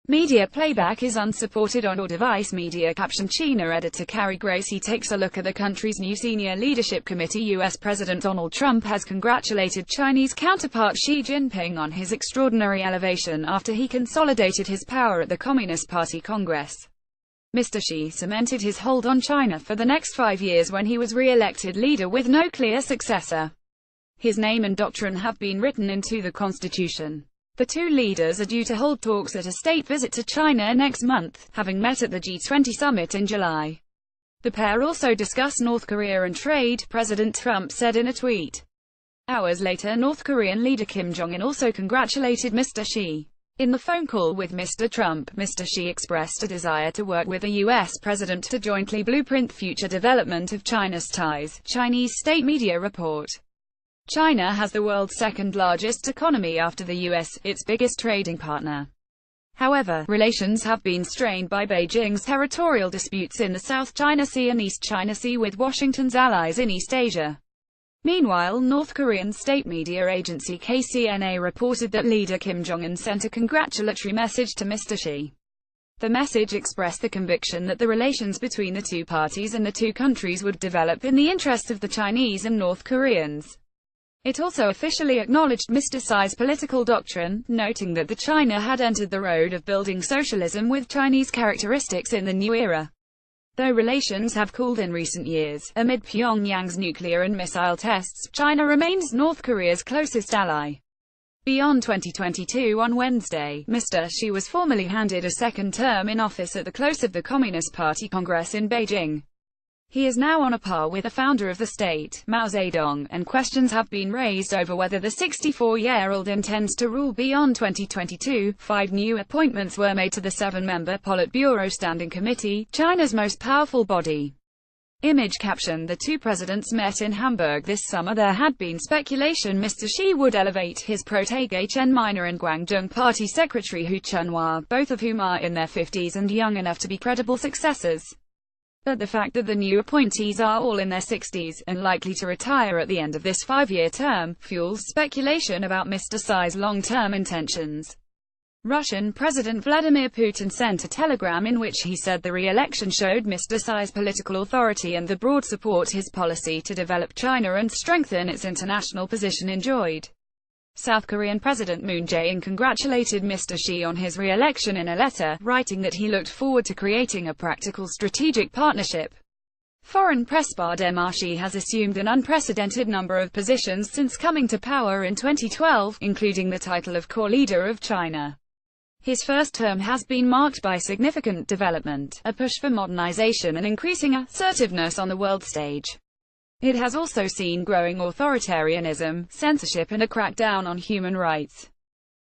Media playback is unsupported on your device. Media caption. China editor Carrie Gracie takes a look at the country's new senior leadership committee. U.S. President Donald Trump has congratulated Chinese counterpart Xi Jinping on his extraordinary elevation after he consolidated his power at the Communist Party Congress. Mr. Xi cemented his hold on China for the next 5 years when he was re-elected leader with no clear successor. His name and doctrine have been written into the constitution. The two leaders are due to hold talks at a state visit to China next month, having met at the G20 summit in July. The pair also discuss North Korea and trade, President Trump said in a tweet. Hours later, North Korean leader Kim Jong-un also congratulated Mr. Xi. In the phone call with Mr. Trump, Mr. Xi expressed a desire to work with the U.S. president to jointly blueprint future development of China's ties, Chinese state media report. China has the world's second-largest economy after the U.S., its biggest trading partner. However, relations have been strained by Beijing's territorial disputes in the South China Sea and East China Sea with Washington's allies in East Asia. Meanwhile, North Korean state media agency KCNA reported that leader Kim Jong-un sent a congratulatory message to Mr. Xi. The message expressed the conviction that the relations between the two parties and the two countries would develop in the interest of the Chinese and North Koreans. It also officially acknowledged Mr. Xi's political doctrine, noting that China had entered the road of building socialism with Chinese characteristics in the new era. Though relations have cooled in recent years, amid Pyongyang's nuclear and missile tests, China remains North Korea's closest ally. Beyond 2022 on Wednesday, Mr. Xi was formally handed a second term in office at the close of the Communist Party Congress in Beijing. He is now on a par with the founder of the state, Mao Zedong, and questions have been raised over whether the 64-year-old intends to rule beyond 2022. 5 new appointments were made to the 7-member Politburo Standing Committee, China's most powerful body. Image caption. The two presidents met in Hamburg this summer. There had been speculation Mr. Xi would elevate his protege Chen Minor and Guangdong Party Secretary Hu Chunhua, both of whom are in their 50s and young enough to be credible successors. But the fact that the new appointees are all in their 60s, and likely to retire at the end of this 5-year term, fuels speculation about Mr. Xi's long-term intentions. Russian President Vladimir Putin sent a telegram in which he said the re-election showed Mr. Xi's political authority and the broad support his policy to develop China and strengthen its international position enjoyed. South Korean President Moon Jae-in congratulated Mr. Xi on his re-election in a letter, writing that he looked forward to creating a practical strategic partnership. Foreign press. Vladimir Xi has assumed an unprecedented number of positions since coming to power in 2012, including the title of core leader of China. His first term has been marked by significant development, a push for modernization and increasing assertiveness on the world stage. It has also seen growing authoritarianism, censorship and a crackdown on human rights.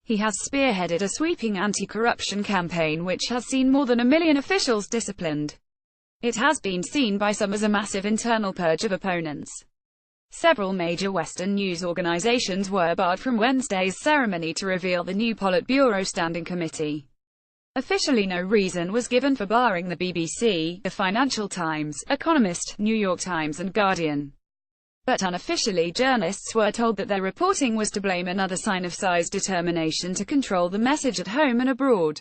He has spearheaded a sweeping anti-corruption campaign which has seen more than 1 million officials disciplined. It has been seen by some as a massive internal purge of opponents. Several major Western news organizations were barred from Wednesday's ceremony to reveal the new Politburo Standing Committee. Officially no reason was given for barring the BBC, the Financial Times, Economist, New York Times and Guardian. But unofficially journalists were told that their reporting was to blame, another sign of Xi's determination to control the message at home and abroad.